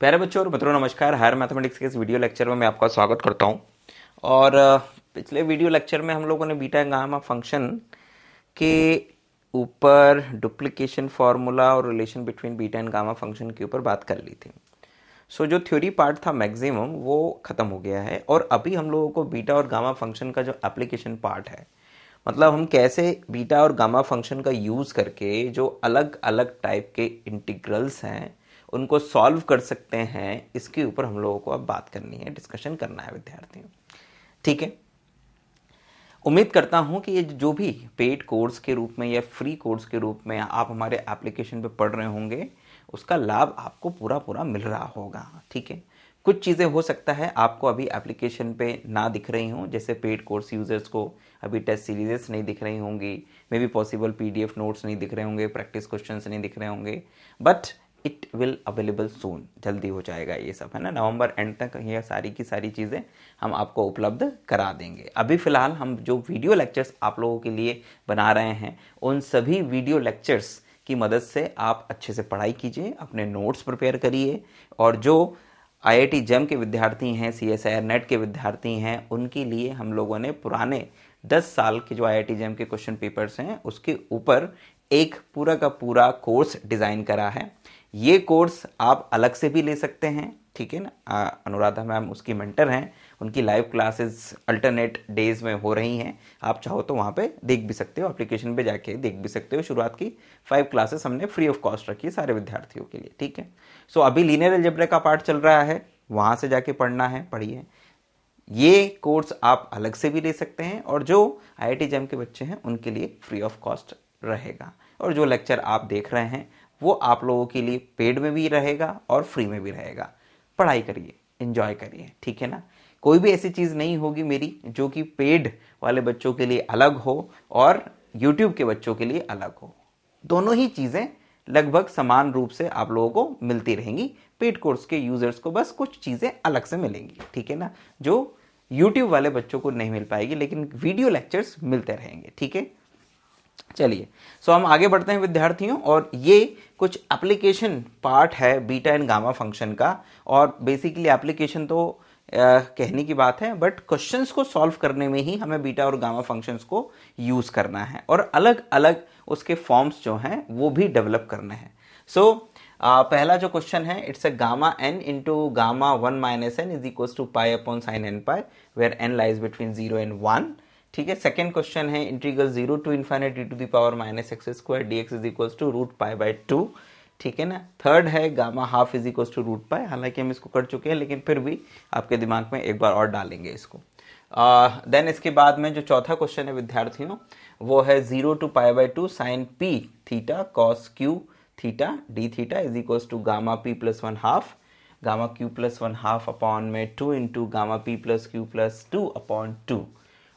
प्यारे बच्चों और मित्रों, नमस्कार। हायर मैथमेटिक्स के इस वीडियो लेक्चर में मैं आपका स्वागत करता हूं। और पिछले वीडियो लेक्चर में हम लोगों ने बीटा गामा फंक्शन के ऊपर डुप्लीकेशन फार्मूला और relation between beta and gamma function के ऊपर बात कर ली थी। जो थ्योरी पार्ट था मैक्सिमम वो ख़त्म हो गया है और अभी हम लोगों को बीटा और गामा फंक्शन का जो एप्लीकेशन पार्ट है, मतलब हम कैसे बीटा और गामा फंक्शन का यूज़ करके जो अलग अलग टाइप के इंटीग्रल्स हैं उनको सॉल्व कर सकते हैं, इसके ऊपर हम लोगों को अब बात करनी है, डिस्कशन करना है विद्यार्थियों। ठीक है, उम्मीद करता हूं कि ये जो भी पेड कोर्स के रूप में या फ्री कोर्स के रूप में आप हमारे एप्लीकेशन पे पढ़ रहे होंगे उसका लाभ आपको पूरा पूरा मिल रहा होगा। ठीक है, कुछ चीज़ें हो सकता है आपको अभी एप्लीकेशन पे ना दिख रही हों, जैसे पेड कोर्स यूजर्स को अभी टेस्ट सीरीजेस नहीं दिख रही होंगी, may be possible PDF notes नहीं दिख रहे होंगे, प्रैक्टिस क्वेश्चंस नहीं दिख रहे होंगे, बट इट विल अवेलेबल सून, जल्दी हो जाएगा ये सब, है ना। नवंबर एंड तक ये सारी की सारी चीज़ें हम आपको उपलब्ध करा देंगे। अभी फ़िलहाल हम जो वीडियो लेक्चर्स आप लोगों के लिए बना रहे हैं उन सभी वीडियो लेक्चर्स की मदद से आप अच्छे से पढ़ाई कीजिए, अपने नोट्स प्रिपेयर करिए, और जो आईआईटी जेम के विद्यार्थी हैं, सीएसआईआर नेट के विद्यार्थी हैं, उनके लिए हम लोगों ने पुराने 10 साल के जो आईआईटी जेम के क्वेश्चन पेपर्स हैं उसके ऊपर एक पूरा का पूरा कोर्स डिज़ाइन करा है। ये कोर्स आप अलग से भी ले सकते हैं, ठीक है ना। अनुराधा मैम उसकी मेंटर हैं, उनकी लाइव क्लासेस अल्टरनेट डेज में हो रही हैं, आप चाहो तो वहाँ पे देख भी सकते हो, एप्लीकेशन पे जाके देख भी सकते हो। शुरुआत की 5 क्लासेस हमने फ्री ऑफ कॉस्ट रखी है सारे विद्यार्थियों के लिए। ठीक है, अभी लीनियर अलजेब्रा का पार्ट चल रहा है, वहाँ से जाके पढ़ना है, पढ़िए। ये कोर्स आप अलग से भी ले सकते हैं और जो आईआईटी जेम के बच्चे हैं उनके लिए फ्री ऑफ कॉस्ट रहेगा, और जो लेक्चर आप देख रहे हैं वो आप लोगों के लिए पेड में भी रहेगा और फ्री में भी रहेगा। पढ़ाई करिए, एंजॉय करिए, ठीक है ना। कोई भी ऐसी चीज़ नहीं होगी मेरी जो कि पेड वाले बच्चों के लिए अलग हो और यूट्यूब के बच्चों के लिए अलग हो। दोनों ही चीज़ें लगभग समान रूप से आप लोगों को मिलती रहेंगी। पेड कोर्स के यूजर्स को बस कुछ चीज़ें अलग से मिलेंगी, ठीक है ना, जो यूट्यूब वाले बच्चों को नहीं मिल पाएगी, लेकिन वीडियो लेक्चर्स मिलते रहेंगे। ठीक है, चलिए हम आगे बढ़ते हैं विद्यार्थियों, और ये कुछ एप्लीकेशन पार्ट है बीटा एंड गामा फंक्शन का। और बेसिकली एप्लीकेशन तो कहने की बात है, बट क्वेश्चंस को सॉल्व करने में ही हमें बीटा और गामा फंक्शंस को यूज़ करना है और अलग अलग उसके फॉर्म्स जो हैं वो भी डेवलप करने हैं। पहला जो क्वेश्चन है, it's a gamma N into gamma 1 minus N is equal to pi upon sine N pi, where N lies between 0 and 1। ठीक है, सेकेंड क्वेश्चन है integral 0 to infinity to the power minus X square D X is equal to root pi by 2। ठीक है ना। Third है gamma half is equal to root pi, हालांकि हम इसको कर चुके हैं लेकिन फिर भी आपके दिमाग में एक बार और डालेंगे इसको। देन इसके बाद में जो चौथा क्वेश्चन है विद्यार्थियों, वो है 0 to pi by 2 sine P theta cos Q theta D theta is equal to gamma P plus 1 half gamma Q plus 1 half upon में 2 into gamma P plus Q plus 2 upon 2,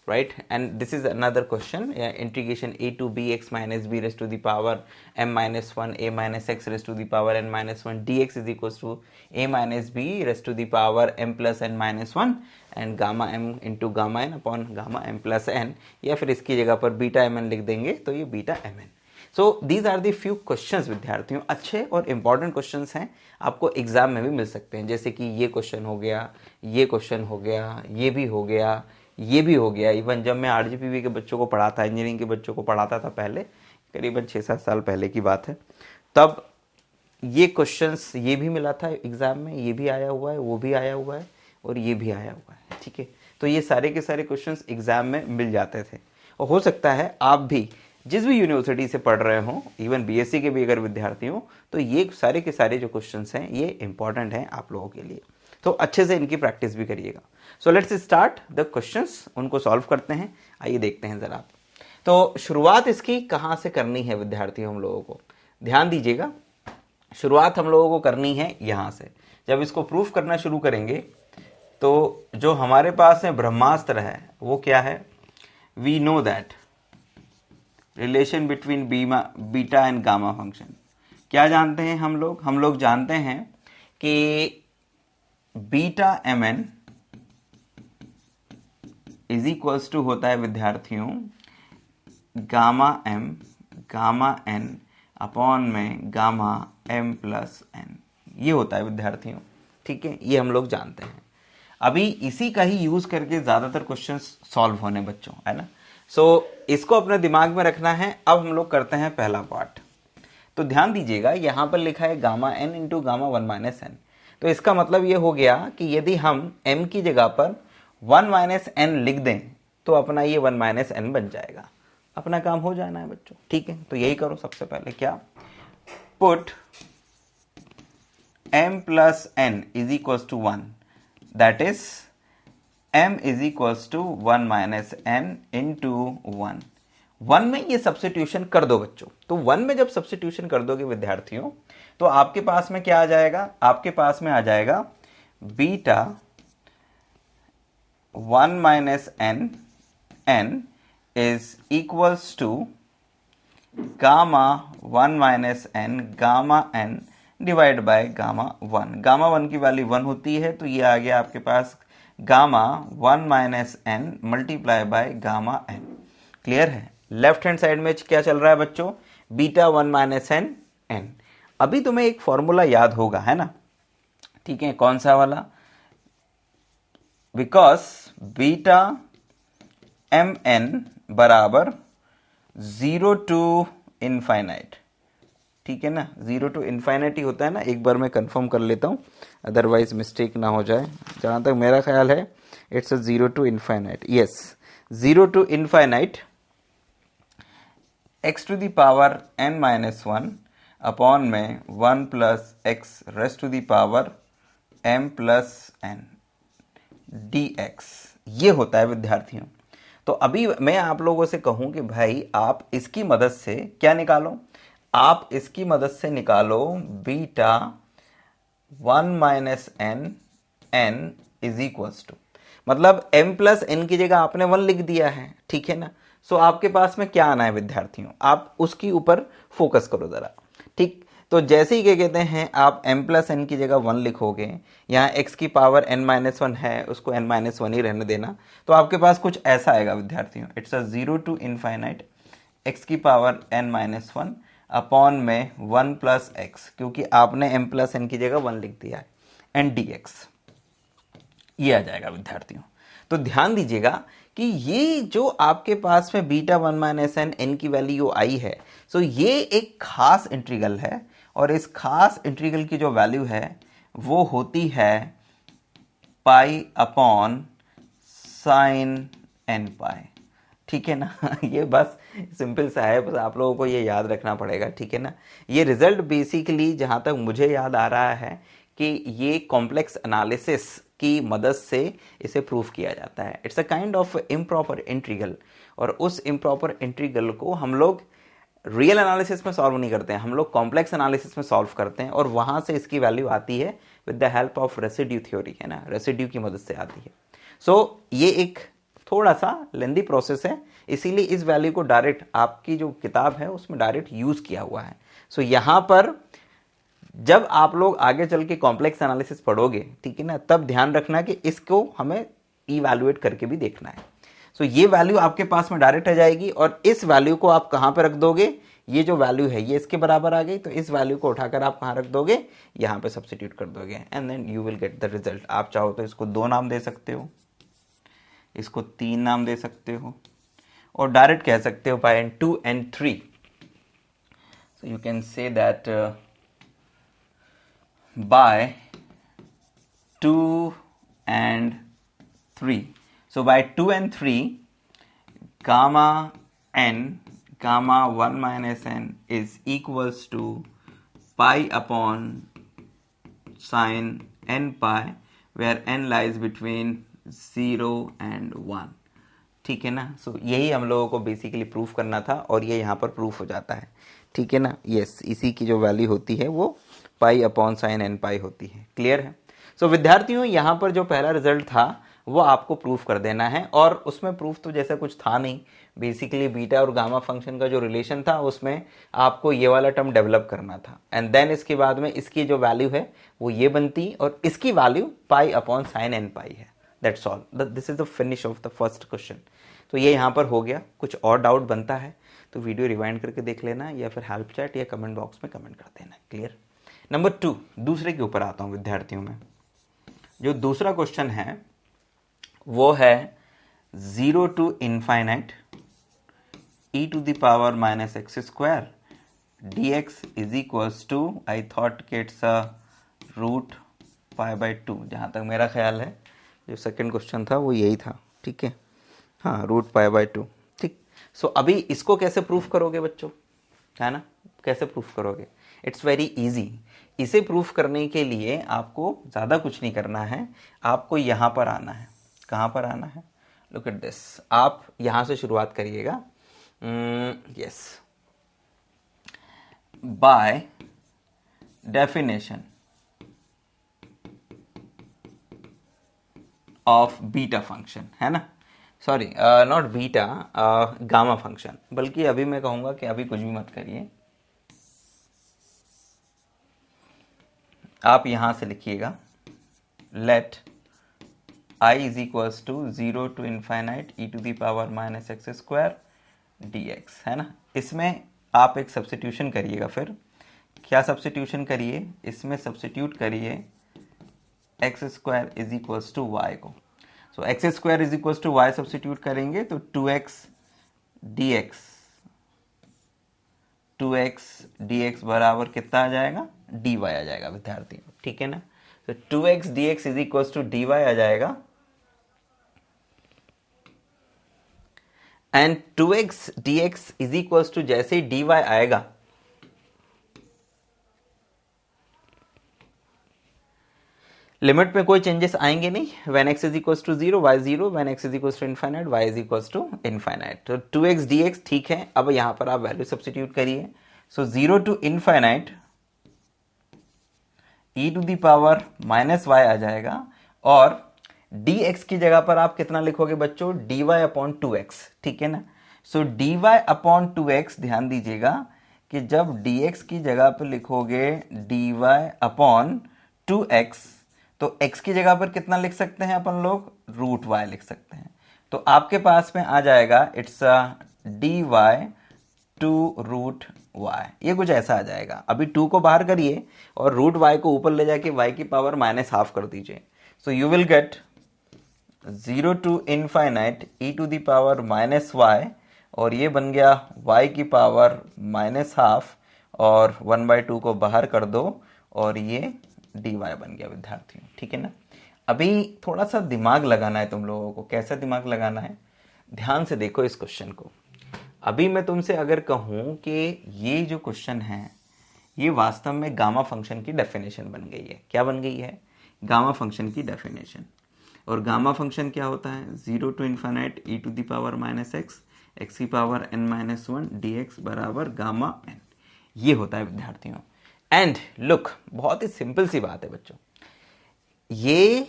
right? And this is another question, integration a to bx minus b raised to the power m minus 1 a minus x raised to the power n minus 1 dx is equals to a minus b raised to the power m plus n minus 1 and gamma m into gamma n upon gamma m plus n, या फिर इसकी जगह पर beta mn लिख देंगे तो ये beta mn। So these are the few questions विद्यार्थियों, अच्छे और इंपॉर्टेंट क्वेश्चंस हैं, आपको एग्जाम में भी मिल सकते हैं। जैसे कि ये क्वेश्चन हो गया, ये क्वेश्चन हो गया, ये भी हो गया, ये भी हो गया। इवन जब मैं आरजीपीवी के बच्चों को पढ़ाता, इंजीनियरिंग के बच्चों को पढ़ाता था पहले, करीबन 6-7 साल पहले की बात है, तब ये क्वेश्चंस ये भी मिला था एग्ज़ाम में, ये भी आया हुआ है, वो भी आया हुआ है और ये भी आया हुआ है। ठीक है, तो ये सारे के सारे क्वेश्चंस एग्ज़ाम में मिल जाते थे, और हो सकता है आप भी जिस भी यूनिवर्सिटी से पढ़ रहे हों, इवन बीएससी के भी अगर विद्यार्थी हों, तो ये सारे के सारे जो क्वेश्चंस हैं ये इंपॉर्टेंट हैं आप लोगों के लिए, तो अच्छे से इनकी प्रैक्टिस भी करिएगा। So let's start the questions, उनको सॉल्व करते हैं। आइए देखते हैं ज़रा। तो शुरुआत इसकी कहाँ से करनी है विद्यार्थियों, हम लोगों को ध्यान दीजिएगा, शुरुआत हम लोगों को करनी है यहाँ से। जब इसको प्रूफ करना शुरू करेंगे तो जो हमारे पास में ब्रह्मास्त्र है वो क्या है, we know that relation between beta and gamma function. क्या जानते हैं हम लोग जानते हैं कि beta M N is equals to होता है विद्यार्थियों gamma M gamma N upon में गामा एम प्लस एन, ये होता है विद्यार्थियों, ठीक है, ये हम लोग जानते हैं। अभी इसी का ही यूज करके ज्यादातर क्वेश्चंस सॉल्व होने बच्चों, है ना। सो इसको अपने दिमाग में रखना है। अब हम लोग करते हैं पहला पार्ट। तो ध्यान दीजिएगा, यहां पर लिखा है gamma N into gamma 1 minus N. तो इसका मतलब ये हो गया कि यदि हम m की जगह पर 1 माइनस एन लिख दें तो अपना ये 1 माइनस एन बन जाएगा। अपना काम हो जाना है बच्चों, ठीक है। तो यही करो सबसे पहले, क्या, put m plus n is equal to 1, that is m is equal to 1 minus N into 1। 1 में ये सब्स्टिट्यूशन कर दो बच्चों। तो 1 में जब सब्स्टिट्यूशन कर दोगे विद्यार्थियों, तो आपके पास में क्या आ जाएगा, आपके पास में आ जाएगा beta 1 minus N N is equals to gamma 1 minus N gamma N divide by gamma 1। Gamma 1 की वैल्यू 1 होती है, तो ये आ गया आपके पास gamma 1 minus N multiply by gamma N. Clear है। लेफ्ट हैंड साइड में क्या चल रहा है बच्चों, बीटा 1 माइनस एन एन। अभी तुम्हें एक फॉर्मूला याद होगा, है ना, ठीक है, कौन सा वाला, बिकॉज बीटा एम एन बराबर 0 टू इनफाइनाइट, ठीक है ना, 0 टू इनफाइनाइट ही होता है ना। एक बार मैं कंफर्म कर लेता हूं, अदरवाइज मिस्टेक ना हो जाए। जहां तक मेरा ख्याल है it's a 0 to infinite, yes, 0 to infinite x to the power n minus 1 upon में 1 plus X raised to the power m plus n dx, ये होता है विद्यार्थियों। तो अभी मैं आप लोगों से कहूं कि भाई आप इसकी मदद से क्या निकालो, आप इसकी मदद से निकालो beta 1 minus N N is equals to, मतलब m प्लस एन की जगह आपने 1 लिख दिया है, ठीक है ना। सो आपके पास में क्या आना है विद्यार्थियों, आप उसके ऊपर फोकस करो जरा, ठीक। तो जैसे ही क्या कहते हैं, आप m प्लस एन की जगह 1 लिखोगे, यहाँ x की पावर n माइनस 1 है, उसको n माइनस 1 ही रहने देना, तो आपके पास कुछ ऐसा आएगा विद्यार्थियों, it's a 0 to infinite x की पावर n माइनस 1 अपॉन में 1 प्लस एक्स, क्योंकि आपने m प्लस एन की जगह 1 लिख दिया है, एंड dx, ये आ जाएगा विद्यार्थियों। तो ध्यान दीजिएगा कि ये जो आपके पास में बीटा 1 माइनस एन एन की वैल्यू आई है, सो ये एक खास इंटीग्रल है, और इस खास इंटीग्रल की जो वैल्यू है वो होती है पाई अपॉन साइन एन पाई, ठीक है ना। ये बस सिंपल सा है, बस आप लोगों को ये याद रखना पड़ेगा, ठीक है ना। ये रिजल्ट बेसिकली जहां तक मुझे याद आ रहा है कि ये कॉम्प्लेक्स एनालिसिस की मदद से इसे प्रूफ किया जाता है। It's a kind of improper integral, और उस इम्प्रॉपर इंटीग्रल को हम लोग रियल एनालिसिस में सॉल्व नहीं करते हैं, हम लोग कॉम्प्लेक्स एनालिसिस में सॉल्व करते हैं, और वहां से इसकी वैल्यू आती है with the help of residue theory, है ना, रेसिड्यू की मदद से आती है। सो ये एक थोड़ा सा लेंदी प्रोसेस है, इसीलिए इस वैल्यू को डायरेक्ट आपकी जो किताब है उसमें डायरेक्ट यूज किया हुआ है। सो यहां पर जब आप लोग आगे चल के कॉम्प्लेक्स एनालिसिस पढ़ोगे, ठीक है ना, तब ध्यान रखना कि इसको हमें इवैल्यूएट करके भी देखना है। सो ये वैल्यू आपके पास में डायरेक्ट आ जाएगी, और इस वैल्यू को आप कहां पर रख दोगे, ये जो वैल्यू है ये इसके बराबर आ गई, तो इस वैल्यू को उठाकर आप कहां रख दोगे, यहां पे सब्स्टिट्यूट कर दोगे, and then you will get the result. आप चाहो तो इसको 2 नाम दे सकते हो, इसको 3 नाम दे सकते हो, और डायरेक्ट कह सकते हो by 2 and 3। So you can say that by 2 and 3. So by 2 and 3, gamma n, gamma 1 minus n is equals to pi upon sin n pi, where n lies between 0 and 1, ठीक है ना। सो यही हम लोगों को बेसिकली प्रूफ करना था, और ये यहाँ पर प्रूफ हो जाता है, ठीक है ना। यस, इसी की जो वैल्यू होती है वो पाई अपॉन साइन एन पाई होती है। क्लियर है। सो विद्यार्थियों, यहाँ पर जो पहला रिजल्ट था वो आपको प्रूफ कर देना है, और उसमें प्रूफ तो जैसा कुछ था नहीं, बेसिकली बीटा और गामा फंक्शन का जो रिलेशन था उसमें आपको ये वाला टर्म डेवलप करना था, एंड देन इसके बाद में इसकी जो वैल्यू है वो ये बनती, और इसकी value pi upon sine N pi है। That's all, this is the finish of the first question. तो ये यहाँ पर हो गया। कुछ और डाउट बनता है तो वीडियो रिवाइंड करके देख लेना, या फिर हेल्प चैट या कमेंट बॉक्स में कमेंट कर देना। क्लियर। नंबर 2, दूसरे के ऊपर आता हूं विद्यार्थियों में। जो दूसरा क्वेश्चन है वो है 0 to infinite e to the power minus x square dx is equals to, I thought कि it's a root pi by 2, जहाँ तक मेरा ख्याल है जो सेकंड क्वेश्चन था वो यही था, ठीक है, हाँ, रूट पाई बाय 2, ठीक। सो अभी इसको कैसे प्रूफ करोगे बच्चों, है ना, कैसे प्रूफ करोगे? It's very easy. इसे प्रूफ करने के लिए आपको ज़्यादा कुछ नहीं करना है, आपको यहाँ पर आना है। कहाँ पर आना है? लुक एट दिस, आप यहाँ से शुरुआत करिएगा। Yes, by definition of beta function, है ना, sorry not beta, gamma function, बल्कि अभी मैं कहूंगा कि अभी कुछ भी मत करिए, आप यहां से लिखिएगा let I is equals to 0 to infinite e to the power minus x square dx, है ना। इसमें आप एक सब्स्टिट्यूशन करिएगा। फिर क्या सब्स्टिट्यूशन करिए? इसमें सब्स्टिट्यूट करिए X square is equals to Y को। So X square is equals to Y substitute करेंगे तो 2x dx बराबर कितना आ जाएगा? dy आ जाएगा विद्यार्थी, ठीक है ना। तो 2x dx is equals to dy आ जाएगा, and 2x dx is equals to जैसे ही dy आएगा, लिमिट में कोई चेंजेस आएंगे नहीं। when x is equals to 0 y 0, when x is equals to infinite y is equals to infinite. तो 2x dx ठीक है, अब यहां पर आप वैल्यू सब्स्टिट्यूट करिए। So 0 to infinite e to the power minus y आ जाएगा, और dx की जगह पर आप कितना लिखोगे बच्चों? dy अपॉन 2x, ठीक है ना। सो dy अपॉन 2x, ध्यान दीजिएगा कि जब dx की जगह पर लिखोगे dy अपॉन 2x, तो x की जगह पर कितना लिख सकते हैं अपन लोग? रूट y लिख सकते हैं। तो आपके पास में आ जाएगा it's dy to root y, ये कुछ ऐसा आ जाएगा। अभी 2 को बाहर करिए और रूट y को ऊपर ले जाके y की पावर माइनस हाफ कर दीजिए। So you will get 0 to infinite e to the power minus y, और ये बन गया y की पावर माइनस हाफ, और 1/2 को बाहर कर दो और ये dy बन गया विद्यार्थियों, ठीक है ना। अभी थोड़ा सा दिमाग लगाना है तुम लोगों को। कैसा दिमाग लगाना है? ध्यान से देखो इस क्वेश्चन को। अभी मैं तुमसे अगर कहूं कि ये जो क्वेश्चन है ये वास्तव में गामा फंक्शन की डेफिनेशन बन गई है। क्या बन गई है? गामा फंक्शन की डेफिनेशन। और गामा फंक्शन क्या होता है? 0 to infinite e to the power minus x की पावर n-1 dx बराबर गामा n, ये होता है विद्यार्थियों। एंड लुक, बहुत ही सिंपल सी बात है बच्चों, ये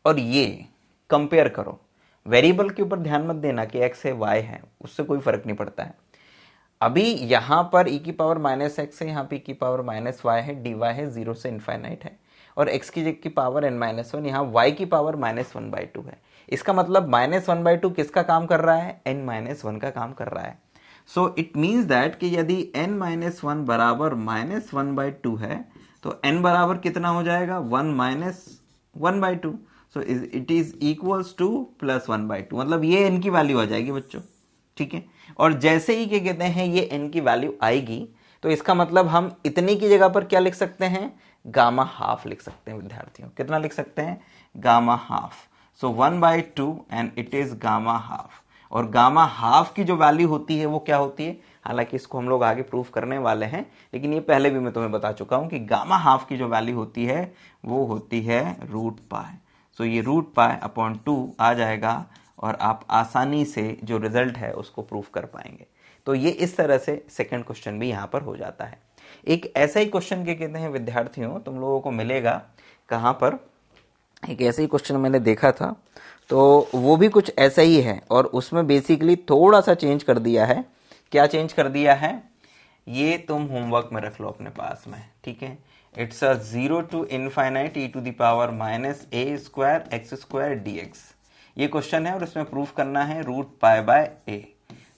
और ये कंपेयर करो। वेरिएबल के ऊपर ध्यान मत देना कि x है y है, उससे कोई फर्क नहीं पड़ता है। अभी यहां पर e की पावर माइनस एक्स है, यहाँ पे e की पावर माइनस वाई है, dy है 0 से इनफाइनाइट है, और x की पावर n-1, यहाँ y की पावर -1/2 है। इसका मतलब -1/2 किसका काम कर रहा है? n-1 का काम कर रहा है। सो इट मीन्स दैट कि यदि n-1 बराबर -1/2 है तो n बराबर कितना हो जाएगा? 1 - 1/2। So it is equals to +1/2, मतलब ये n की वैल्यू आ जाएगी बच्चों, ठीक है। और जैसे ही क्या कहते हैं ये n की वैल्यू आएगी, तो इसका मतलब हम इतनी की जगह पर क्या लिख सकते हैं? गामा हाफ लिख सकते हैं विद्यार्थियों। कितना लिख सकते हैं? Gamma half. So 1/2 and it is gamma half. और गामा हाफ की जो वैल्यू होती है वो क्या होती है? हालांकि इसको हम लोग आगे प्रूफ करने वाले हैं, लेकिन ये पहले भी मैं तुम्हें बता चुका हूं कि गामा हाफ की जो वैल्यू होती है वो होती है रूट पाई। सो ये रूट पाई अपॉन 2 आ जाएगा, और आप आसानी से जो रिजल्ट है उसको प्रूफ कर पाएंगे। तो ये इस तरह से सेकंड क्वेश्चन भी यहाँ पर हो जाता है। एक ऐसा ही क्वेश्चन क्या कहते हैं विद्यार्थियों, तुम लोगों को मिलेगा कहाँ पर? एक ऐसा ही क्वेश्चन मैंने देखा था, तो वो भी कुछ ऐसा ही है, और उसमें बेसिकली थोड़ा सा चेंज कर दिया है। क्या चेंज कर दिया है? ये तुम होमवर्क में रख लो अपने पास में, ठीक है। It's 0 to infinite e to the power -a² x² dx, ये क्वेश्चन है, और इसमें प्रूफ करना है root pi by a।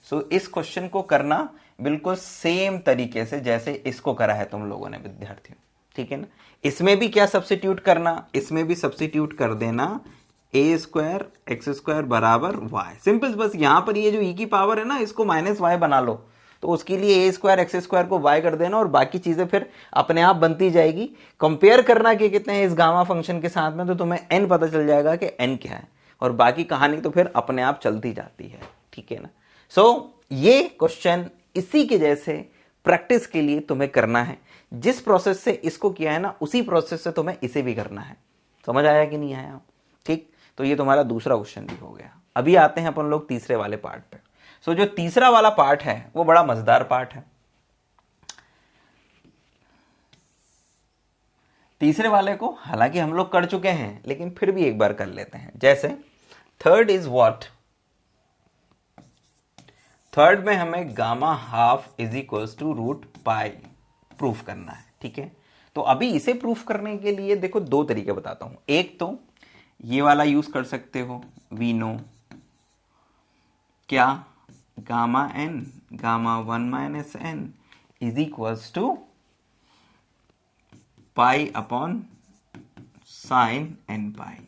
So इस क्वेश्चन को करना बिल्कुल सेम तरीके से जैसे इसको करा है तुम लोगों ने विद्यार्थियों, ठीक है ना। इसमें भी क्या सब्स्टिट्यूट करना, इसमें भी सब्स्टिट्यूट कर देना ए स्क्वायर एक्स स्क्वायर बराबर वाई। सिंपल, बस यहां पर ये जो ई की पावर है ना इसको माइनस वाई बना लो, तो उसके लिए ए स्क्वायर एक्स स्क्वायर को वाई कर देना और बाकी चीजें फिर अपने आप बनती जाएगी। कंपेयर करना कि कितने हैं इस गामा फंक्शन के साथ में, तो तुम्हें एन पता चल जाएगा कि एन क्या है, और बाकी कहानी तो फिर अपने आप चलती जाती है, ठीक है ना। सो ये क्वेश्चन इसी के जैसे प्रैक्टिस के लिए तुम्हें करना है। जिस प्रोसेस से इसको किया है ना उसी प्रोसेस से तुम्हें इसे भी करना है। समझ आया कि नहीं आया? ठीक, तो ये तुम्हारा दूसरा क्वेश्चन भी हो गया। अभी आते हैं अपन लोग तीसरे वाले पार्ट पे। सो जो तीसरा वाला पार्ट है वो बड़ा मजेदार पार्ट है। तीसरे वाले को हालांकि हम लोग कर चुके हैं लेकिन फिर भी एक बार कर लेते हैं। जैसे थर्ड इज व्हाट, थर्ड में हमें gamma half is equals to root pi proof करना है, ठीक है। तो अभी इसे प्रूफ करने के लिए देखो दो तरीके बताता हूं। एक तो ये वाला यूज कर सकते हो, वी नो क्या, gamma N gamma 1 minus N is equals to pi upon sine N pi.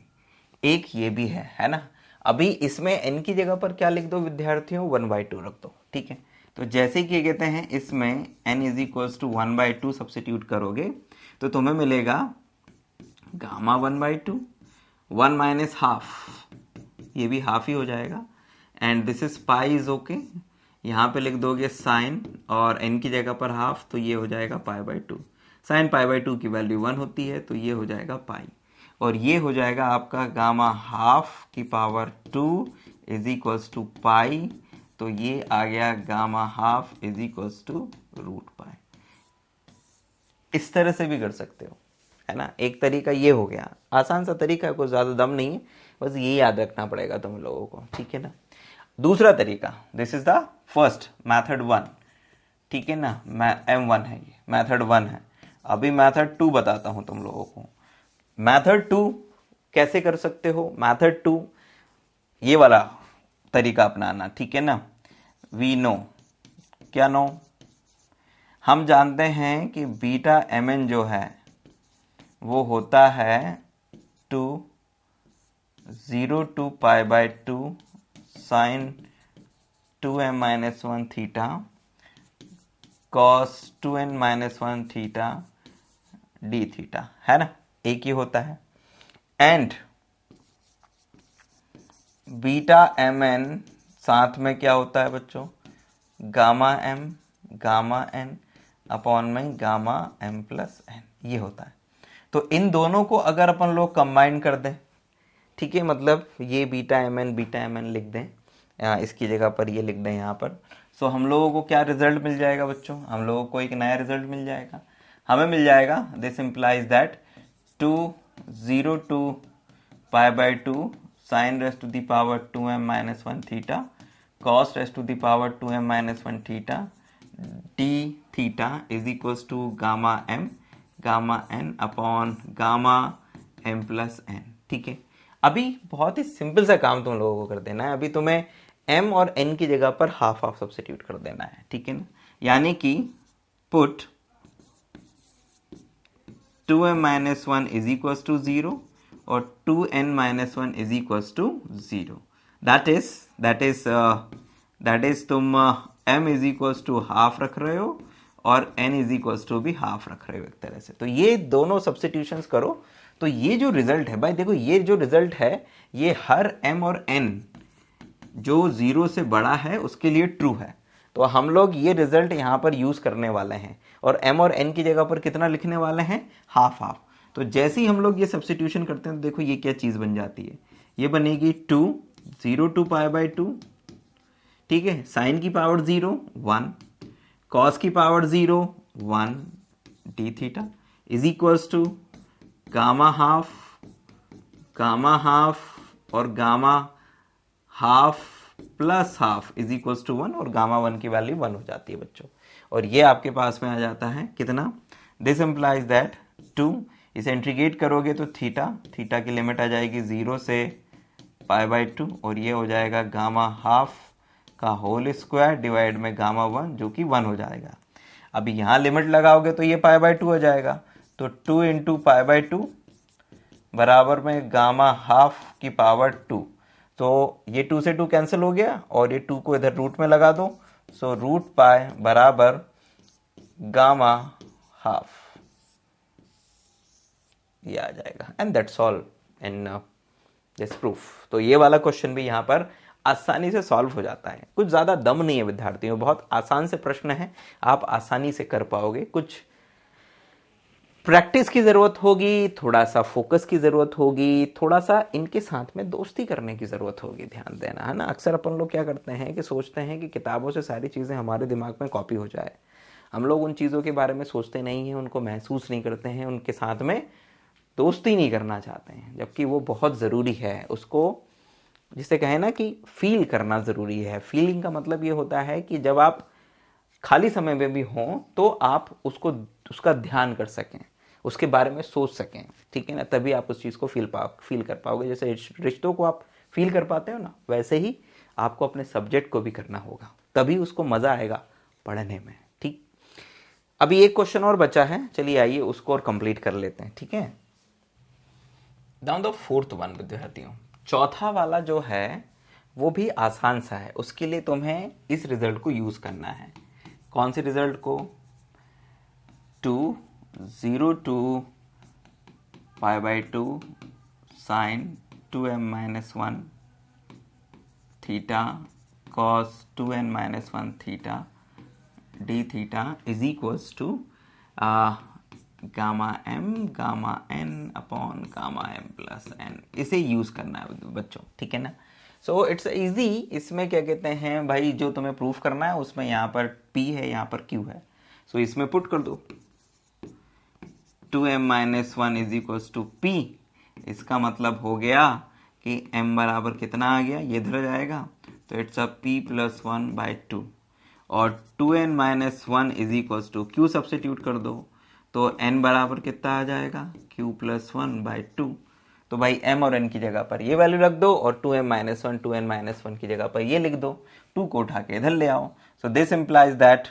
एक ये भी है ना। अभी इसमें n की जगह पर क्या लिख दो विद्यार्थियों, 1/2 रख दो, ठीक है। तो जैसे कि कहते हैं इसमें n is equals to 1/2 substitute करोगे तो तुम्हें मिलेगा गामा 1/2, 1 माइनस हाफ, ये भी हाफ ही हो जाएगा, and this is pi is okay. यहाँ पे लिख दोगे साइन और n की जगह पर हाफ, तो ये हो जाएगा पाई/2। साइन पाई/2 की वैल्यू 1 होती है, तो ये हो जाएगा पाई, और ये हो जाएगा आपका गामा हाफ की power 2 is equals to pi, तो ये आ गया gamma half is equals to root pi. इस तरह से भी कर सकते हो, है ना। एक तरीका ये हो गया, आसान सा तरीका है, कोई ज्यादा दम नहीं है, बस ये याद रखना पड़ेगा तुम लोगों को, ठीक है ना। दूसरा तरीका, this is the first method 1, ठीक है ना। M1 है, ये मैथड 1 है। अभी मैथड 2 बताता हूं तुम लोगों को। मैथड 2 कैसे कर सकते हो, मैथड 2 ये वाला तरीका अपनाना, ठीक है ना। वी नो, क्या नो, हम जानते हैं कि बीटा mn जो है वो होता है 0 to पाई/2 sine 2m-1 theta cos 2n-1 theta D theta, है ना, एक ही होता है। एंड बीटा mn साथ में क्या होता है बच्चों, gamma m gamma n upon में गामा m प्लस n, ये होता है। तो इन दोनों को अगर अपन लोग कंबाइन कर दें, ठीक है, मतलब ये बीटा mn लिख दें, इसकी जगह पर ये लिख दें यहाँ पर, सो हम लोगों को क्या रिजल्ट मिल जाएगा बच्चों, हम लोगों को एक नया रिजल्ट मिल जाएगा। हमें मिल जाएगा, दिस इंप्लाइज दैट 0 to पाई/2 sine raise to the power 2m-1 theta cos raise to the power 2m-1 theta D theta is equals to gamma n upon gamma m plus n, ठीक है। अभी बहुत ही simple सा काम तुम लोगों को कर देना है। अभी तुम्हें m और n की जगह पर हाफ हाफ सब्स्टिट्यूट कर देना है, ठीक है ना। यानी कि put 2m-1 is equals to 0 और 2n-1 is equals to 0। That is तुम m is equals to half रख रहे हो और n इज इक्वल्स टू भी हाफ रख रहे हो एक तरह से। तो ये दोनों सब्स्टिट्यूशंस करो तो ये जो रिजल्ट है भाई, देखो ये जो रिजल्ट है ये हर m और n जो 0 से बड़ा है उसके लिए ट्रू है। तो हम लोग ये रिजल्ट यहाँ पर यूज करने वाले हैं और m और n की जगह पर कितना लिखने वाले हैं, हाफ हाफ। तो जैसे ही हम लोग ये सब्स्टिट्यूशन करते हैं तो देखो ये क्या चीज बन जाती है, ये बनेगी 0 to पाई/2, ठीक है, साइन की पावर 0 1 कॉस की power 0 1 D theta is equals to gamma half और gamma half plus half is equals to 1 और गामा 1 की वैल्यू 1 हो जाती है बच्चों। और ये आपके पास में आ जाता है कितना, दिस इंप्लाइज दैट 2, इसे इंटीग्रेट करोगे तो थीटा की लिमिट आ जाएगी 0 से पाई/2 और ये हो जाएगा गामा हाफ का होल स्क्वायर डिवाइड में गामा 1 जो कि 1 हो जाएगा। अभी यहाँ लिमिट लगाओगे तो ये पाई बाय 2 हो जाएगा, तो 2 इंटू पाई बाय 2 बराबर में गामा हाफ की पावर 2। तो ये 2 से 2 कैंसिल हो गया और ये 2 को इधर रूट में लगा दो, सो रूट पाई बराबर गामा हाफ, ये आ जाएगा। And that's all in this proof. तो ये वाला क्वेश्चन भी यहाँ पर आसानी से सॉल्व हो जाता है, कुछ ज़्यादा दम नहीं है विद्यार्थियों, बहुत आसान से प्रश्न है, आप आसानी से कर पाओगे। कुछ प्रैक्टिस की ज़रूरत होगी, थोड़ा सा फोकस की ज़रूरत होगी, थोड़ा सा इनके साथ में दोस्ती करने की ज़रूरत होगी, ध्यान देना है ना। अक्सर अपन लोग क्या करते हैं कि सोचते हैं कि किताबों से सारी चीज़ें हमारे दिमाग में कॉपी हो जाए, हम लोग उन चीज़ों के बारे में सोचते नहीं हैं, उनको महसूस नहीं करते हैं, उनके साथ में दोस्ती नहीं करना चाहते हैं, जबकि वो बहुत ज़रूरी है। उसको जिसे कहें ना कि फील करना ज़रूरी है। फीलिंग का मतलब ये होता है कि जब आप खाली समय में भी हों तो आप उसका ध्यान कर सकें, उसके बारे में सोच सकें, ठीक है ना, तभी आप उस चीज़ को फील कर पाओगे। जैसे रिश्तों को आप फील कर पाते हो ना, वैसे ही आपको अपने सब्जेक्ट को भी करना होगा, तभी उसको मज़ा आएगा पढ़ने में, ठीक। अभी एक क्वेश्चन और बचा है, चलिए आइए उसको और कंप्लीट कर लेते हैं, ठीक है। डाउन द फोर्थ वन विद्यार्थियों, चौथा वाला जो है वो भी आसान सा है। उसके लिए तुम्हें इस रिजल्ट को यूज़ करना है। कौन से रिजल्ट को? 2 pi by 2 sine 2m-1 theta cos 2n-1 theta D theta is equals to gamma M gamma N upon gamma M plus N. इसे यूज़ करना है बच्चों, ठीक है ना। So it's easy. इसमें क्या कहते हैं भाई, जो तुम्हें प्रूफ करना है उसमें यहाँ पर p है, यहाँ पर q है, सो इसमें पुट कर दो 2m-1 is equals to p। इसका मतलब हो गया कि m बराबर कितना आ गया, ये इधर जाएगा, तो it's a p plus 1 by 2 और 2n-1 is equals to q substitute कर दो, तो n बराबर कितना आ जाएगा, q प्लस 1 बाई 2। तो भाई m और n की जगह पर ये वैल्यू रख दो और 2n-1 की जगह पर ये लिख दो, 2 को उठा के इधर ले आओ। So this implies that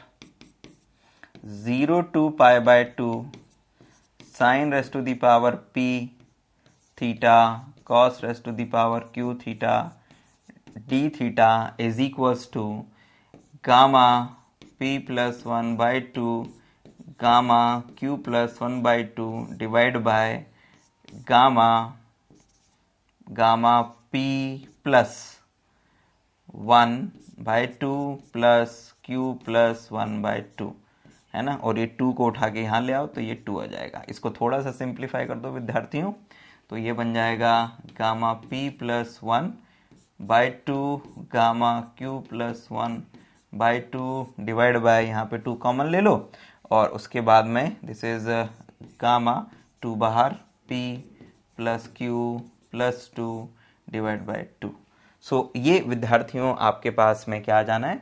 0 to pi by 2 sine raise to the power p theta cos raise to the power q theta d theta is equals to gamma p plus 1 by 2 gamma q plus 1 by 2 divide by gamma p plus 1 by 2 plus q plus 1 by 2, है ना। और ये 2 को उठा के यहाँ ले आओ तो ये 2 आ जाएगा। इसको थोड़ा सा सिंप्लीफाई कर दो विद्यार्थियों, तो ये बन जाएगा gamma p plus 1 by 2 gamma q plus 1 by 2 divide bye, यहाँ पे 2 कॉमन ले लो और उसके बाद में दिस इज गामा 2 बाहर p plus q plus 2 divide bye 2। सो ये विद्यार्थियों आपके पास में क्या आ जाना है,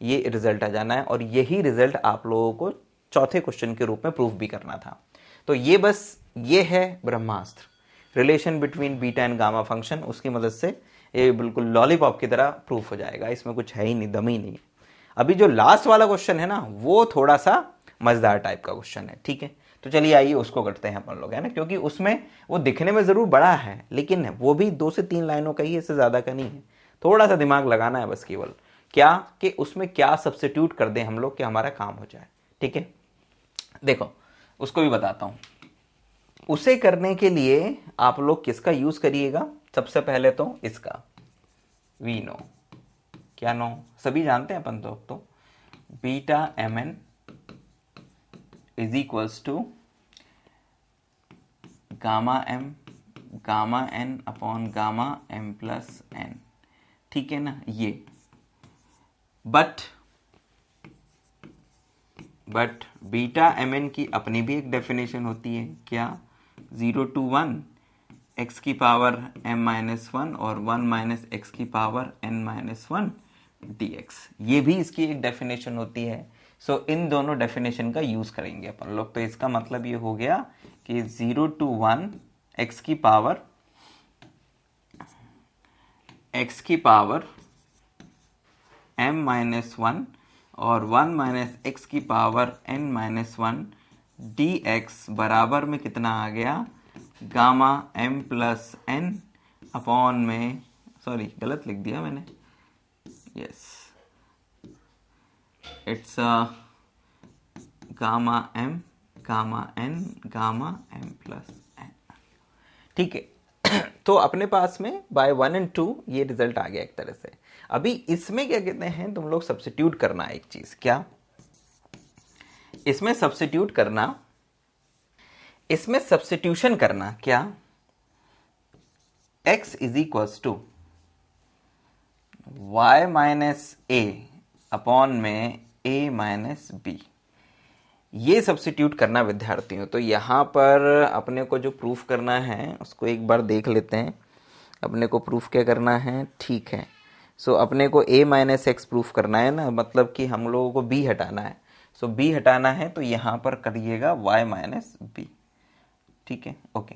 ये रिजल्ट आ जाना है और यही रिजल्ट आप लोगों को चौथे क्वेश्चन के रूप में प्रूफ भी करना था। तो ये बस ये है ब्रह्मास्त्र, relation between beta and gamma function, उसकी मदद से ये बिल्कुल लॉलीपॉप की तरह प्रूफ हो जाएगा, इसमें कुछ है ही नहीं, दम ही नहीं। अभी जो लास्ट वाला क्वेश्चन है ना, वो थोड़ा सा मजेदार टाइप का क्वेश्चन है, ठीक है। तो चलिए आइए उसको करते हैं अपन लोग, है ना, क्योंकि उसमें वो दिखने में जरूर बड़ा है लेकिन वो भी 2 से 3 लाइनों का ही, इससे ज्यादा का नहीं है। थोड़ा सा दिमाग लगाना है बस, केवल क्या कि उसमें क्या सब्स्टिट्यूट कर दें हम लोग कि हमारा काम हो जाए, ठीक है। देखो उसको भी बताता हूं। उसे करने के लिए आप लोग किसका यूज करिएगा, सबसे पहले तो इसका वी नो, क्या नो, सभी जानते हैं अपन तो beta M N is equals to gamma N upon gamma M plus N, ठीक है ना। ये बट बीटा एम एन की अपनी भी एक डेफिनेशन होती है, क्या, 0 to 1 x की पावर m-1 और 1 माइनस एक्स की पावर n-1 dx, ये भी इसकी एक डेफिनेशन होती है। सो इन दोनों डेफिनेशन का यूज करेंगे अपन लोग। तो इसका मतलब ये हो गया कि 0 to 1 x की पावर m माइनस वन और 1 माइनस एक्स की power n minus one dx बराबर में कितना आ गया, gamma m plus n upon में, सॉरी गलत लिख दिया मैंने, yes it's gamma m gamma n gamma m plus n, ठीक है। तो अपने पास में बाय 1 और 2 ये रिजल्ट आ गया एक तरह से। अभी इसमें क्या कहते हैं, तुम लोग सब्स्टिट्यूट करना एक चीज, क्या इसमें सब्स्टिट्यूट करना, इसमें सब्स्टिट्यूशन करना क्या, x is equals to y minus A upon में a माइनस बी, ये सब्स्टिट्यूट करना विद्यार्थियों। तो यहां पर अपने को जो प्रूफ करना है उसको एक बार देख लेते हैं। अपने को प्रूफ क्या करना है, ठीक है। सो अपने को a माइनस एक्स प्रूफ करना है ना, मतलब कि हम लोगों को b हटाना है। सो b हटाना है तो यहां पर करिएगा y माइनस बी, ठीक है, ओके।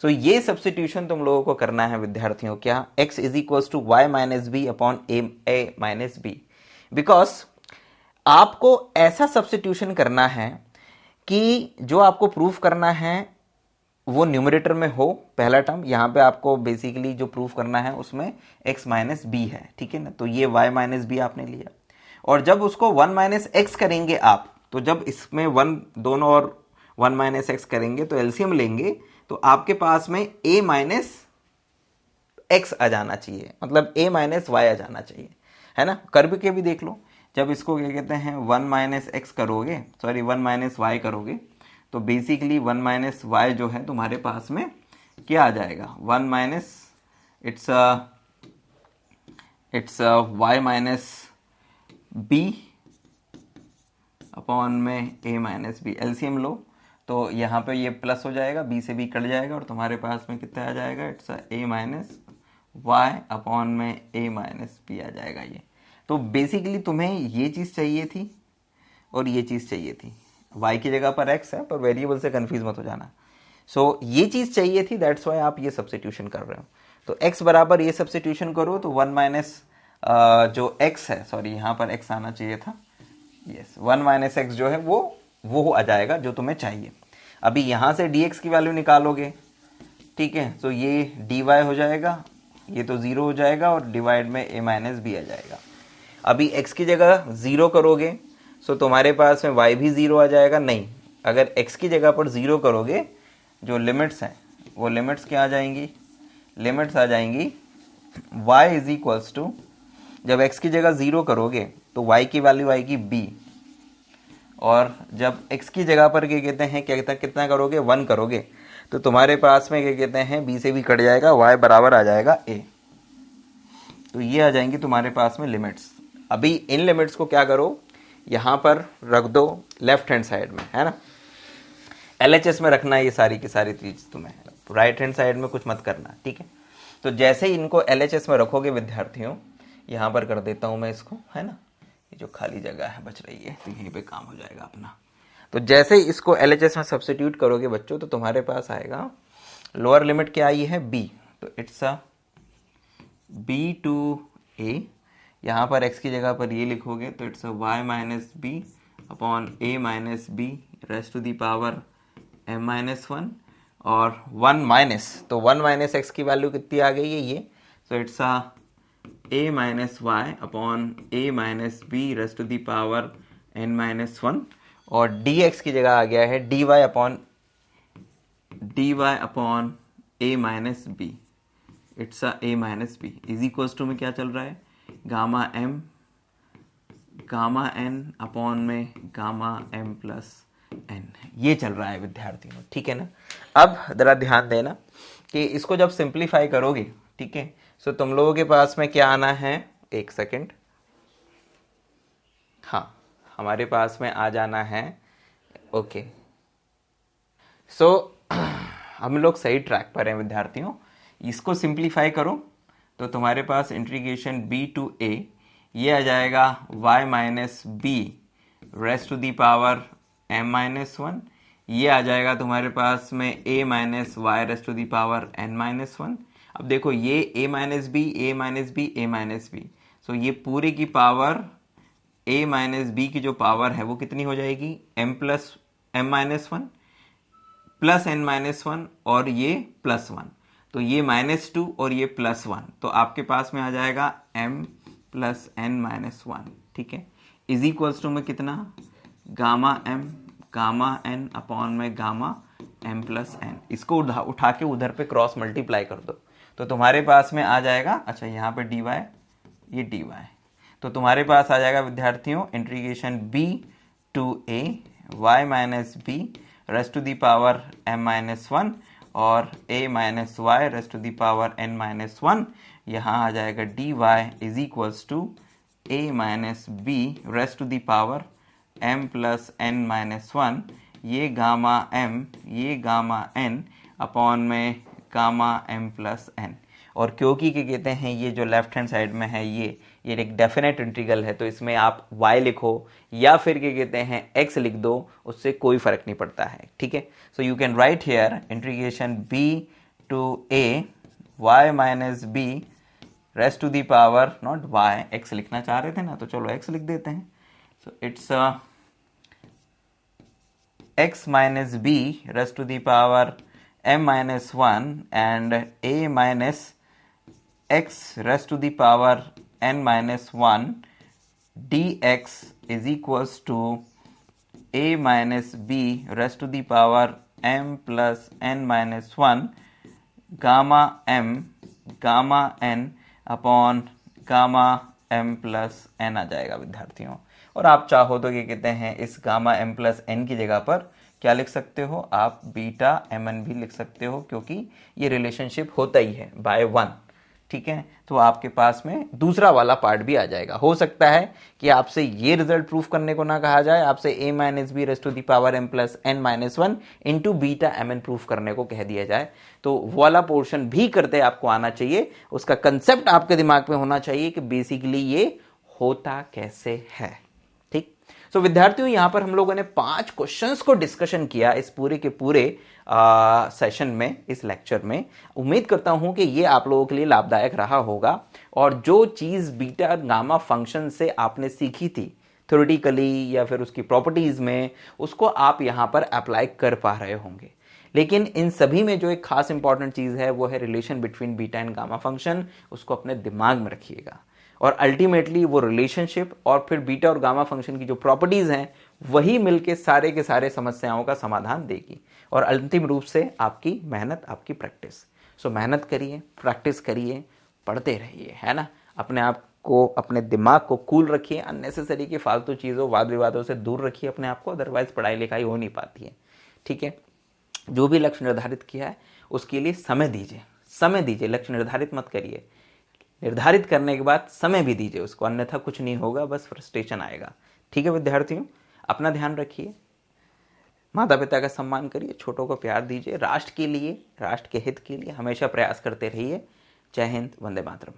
सो ये सब्स्टिट्यूशन तुम लोगों को करना है विद्यार्थियों, क्या x is equal to Y minus B upon A minus B, because आपको ऐसा सब्स्टिट्यूशन करना है कि जो आपको प्रूफ करना है वो न्यूमरेटर में हो पहला टर्म। यहां पे आपको बेसिकली जो प्रूफ करना है उसमें x माइनस बी है, ठीक है ना। तो ये y माइनस बी आपने लिया, और जब उसको 1 माइनस एक्स करेंगे आप, तो जब इसमें 1 दोनों और 1 माइनस एक्स करेंगे तो एलसीएम लेंगे, तो आपके पास में a माइनस एक्स आ जाना चाहिए, मतलब a माइनस वाई आ जाना चाहिए, है ना। कर के भी देख लो, जब इसको क्या कहते हैं 1 माइनस एक्स करोगे, सॉरी 1 माइनस वाई करोगे, तो बेसिकली 1 माइनस वाई जो है तुम्हारे पास में क्या आ जाएगा, 1 minus it's Y minus B upon में a माइनस बी। एलसीएम लो तो यहाँ पे ये प्लस हो जाएगा, b से b कट जाएगा और तुम्हारे पास में कितना आ जाएगा, it's a minus Y upon में a माइनस बी आ जाएगा ये। तो बेसिकली तुम्हें ये चीज़ चाहिए थी और ये चीज़ चाहिए थी, y की जगह पर x है, पर वेरिएबल से कंफ्यूज मत हो जाना। सो ये चीज़ चाहिए थी, दैट्स वाई आप ये सब्स्टिट्यूशन कर रहे हो। तो x बराबर ये सब्स्टिट्यूशन करो तो 1 माइनस जो x है, सॉरी यहाँ पर x आना चाहिए था, यस 1 माइनस एक्स जो है वो आ जाएगा जो तुम्हें चाहिए। अभी यहाँ से dx की वैल्यू निकालोगे, ठीक है, तो ये dy हो जाएगा, ये तो 0 हो जाएगा और डिवाइड में a माइनस बी आ जाएगा। अभी x की जगह 0 करोगे सो तुम्हारे पास में y भी 0 आ जाएगा। नहीं, अगर x की जगह पर 0 करोगे, जो लिमिट्स हैं वो लिमिट्स क्या आ जाएंगी, लिमिट्स आ जाएंगी y इज इक्वल्स टू, जब x की जगह 0 करोगे तो y की वैल्यू आएगी b, और जब x की जगह पर क्या कहते हैं, कितना करोगे 1 करोगे, तो तुम्हारे पास में क्या कहते हैं b से भी कट जाएगा, y बराबर आ जाएगा a। तो ये आ जाएंगी तुम्हारे पास में लिमिट्स। अभी इन लिमिट्स को क्या करो, यहाँ पर रख दो लेफ्ट हैंड साइड में, है ना। LHS में रखना है ये सारी की सारी चीज तुम्हें, राइट हैंड साइड में कुछ मत करना, ठीक है। तो जैसे ही इनको LHS में रखोगे विद्यार्थियों, यहाँ पर कर देता हूँ मैं इसको, है ना, ये जो खाली जगह है बच रही है तो यहीं पे काम हो जाएगा अपना। तो जैसे ही इसको LHS में सब्स्टिट्यूट करोगे बच्चों, तो तुम्हारे पास आएगा लोअर लिमिट क्या आई है b, तो it's a b to a, यहाँ पर x की जगह पर ये लिखोगे तो it's a y minus B upon a minus B raised to the power m minus one, और 1 माइनस, तो 1 माइनस एक्स की वैल्यू कितनी आ गई है ये, तो it's a a minus Y upon a minus B raised to the power n minus one, और dx की जगह आ गया है dy upon a minus B, it's a a minus B is equals to में क्या चल रहा है, गामा n अपॉन में गामा m प्लस n, ये चल रहा है विद्यार्थियों, ठीक है ना। अब जरा ध्यान देना कि इसको जब सिंप्लीफाई करोगे, ठीक है, सो तुम लोगों के पास में क्या आना है, एक सेकेंड, हाँ हमारे पास में आ जाना है, ओके। सो हम लोग सही ट्रैक पर हैं विद्यार्थियों। इसको सिंप्लीफाई करो तो तुम्हारे पास इंटीग्रेशन b टू a, ये आ जाएगा y minus B raised to the power m minus one, ये आ जाएगा तुम्हारे पास में a minus Y raised to the power n minus one. अब देखो ये a minus B, a minus B, a minus B, so ये पूरी की पावर a माइनस बी की जो पावर है वो कितनी हो जाएगी, m plus m minus one plus n minus one और ये प्लस वन, तो ये -2 और ये +1, तो आपके पास में आ जाएगा m plus n minus one, ठीक है, इज इक्वल्स टू में कितना, gamma m gamma n upon में गामा m प्लस n। इसको उठा के उधर पे क्रॉस मल्टीप्लाई कर दो तो तुम्हारे पास में आ जाएगा, अच्छा यहाँ पे dy ये dy, तो तुम्हारे पास आ जाएगा विद्यार्थियों integration b to a y minus B raised to the power m minus one और a minus Y raised to the power n minus one. यहाँ आ जाएगा dy is equals to a minus B raised to the power m plus n minus one, ये gamma m ये gamma n upon में gamma m plus n। और क्योंकि क्या कहते हैं ये जो लेफ्ट हैंड साइड में है ये एक डेफिनेट इंटीग्रल है, तो इसमें आप y लिखो या फिर क्या कहते हैं x लिख दो, उससे कोई फर्क नहीं पड़ता है, ठीक है। So you can write here integration b to a y minus B raised to the power not y, x लिखना चाह रहे थे ना, तो चलो x लिख देते हैं। So it's x minus B raised to the power m minus one and a minus x raised to the power n minus one dx is equals to a minus b raised to the power m plus n minus one gamma m gamma n upon gamma m plus n आ जाएगा विद्यार्थियों। और आप चाहो तो क्या कहते हैं इस गामा m प्लस n की जगह पर क्या लिख सकते हो, आप बीटा mn भी लिख सकते हो, क्योंकि ये रिलेशनशिप होता ही है बाय वन, ठीक है। तो आपके पास में दूसरा वाला पार्ट भी आ जाएगा। हो सकता है कि आपसे ये रिजल्ट प्रूफ करने को ना कहा जाए, आपसे a minus B raised to the power m plus n minus one into beta mn proof करने को कह दिया जाए, तो वो वाला पोर्शन भी करते आपको आना चाहिए, उसका कंसेप्ट आपके दिमाग में होना चाहिए कि बेसिकली ये होता कैसे है, ठीक। सो विद्यार्थियों यहाँ पर हम लोगों ने 5 क्वेश्चंस को डिस्कशन किया इस पूरे के पूरे सेशन में, इस लेक्चर में। उम्मीद करता हूं कि ये आप लोगों के लिए लाभदायक रहा होगा, और जो चीज़ बीटा गामा फंक्शन से आपने सीखी थी थ्योरेटिकली या फिर उसकी प्रॉपर्टीज़ में, उसको आप यहाँ पर अप्लाई कर पा रहे होंगे। लेकिन इन सभी में जो एक खास इंपॉर्टेंट चीज़ है वो है relation between beta and gamma function, उसको अपने दिमाग में रखिएगा, और अल्टीमेटली वो रिलेशनशिप और फिर बीटा और गामा फंक्शन की जो प्रॉपर्टीज़ हैं वही मिलके सारे के सारे समस्याओं का समाधान देगी, और अंतिम रूप से आपकी मेहनत, आपकी प्रैक्टिस। सो मेहनत करिए, प्रैक्टिस करिए, पढ़ते रहिए, है ना। अपने आप को, अपने दिमाग को कूल रखिए, अननेसेसरी की फालतू चीज़ों वाद विवादों से दूर रखिए अपने आप को, अदरवाइज पढ़ाई लिखाई हो नहीं पाती है, ठीक है। जो भी लक्ष्य निर्धारित किया है उसके लिए समय दीजिए, समय दीजिए, लक्ष्य निर्धारित मत करिए, निर्धारित करने के बाद समय भी दीजिए उसको, अन्यथा कुछ नहीं होगा, बस फ्रस्ट्रेशन आएगा, ठीक है विद्यार्थियों। अपना ध्यान रखिए, माता पिता का सम्मान करिए, छोटों को प्यार दीजिए, राष्ट्र के लिए, राष्ट्र के हित के लिए हमेशा प्रयास करते रहिए। जय हिंद, वंदे मातरम।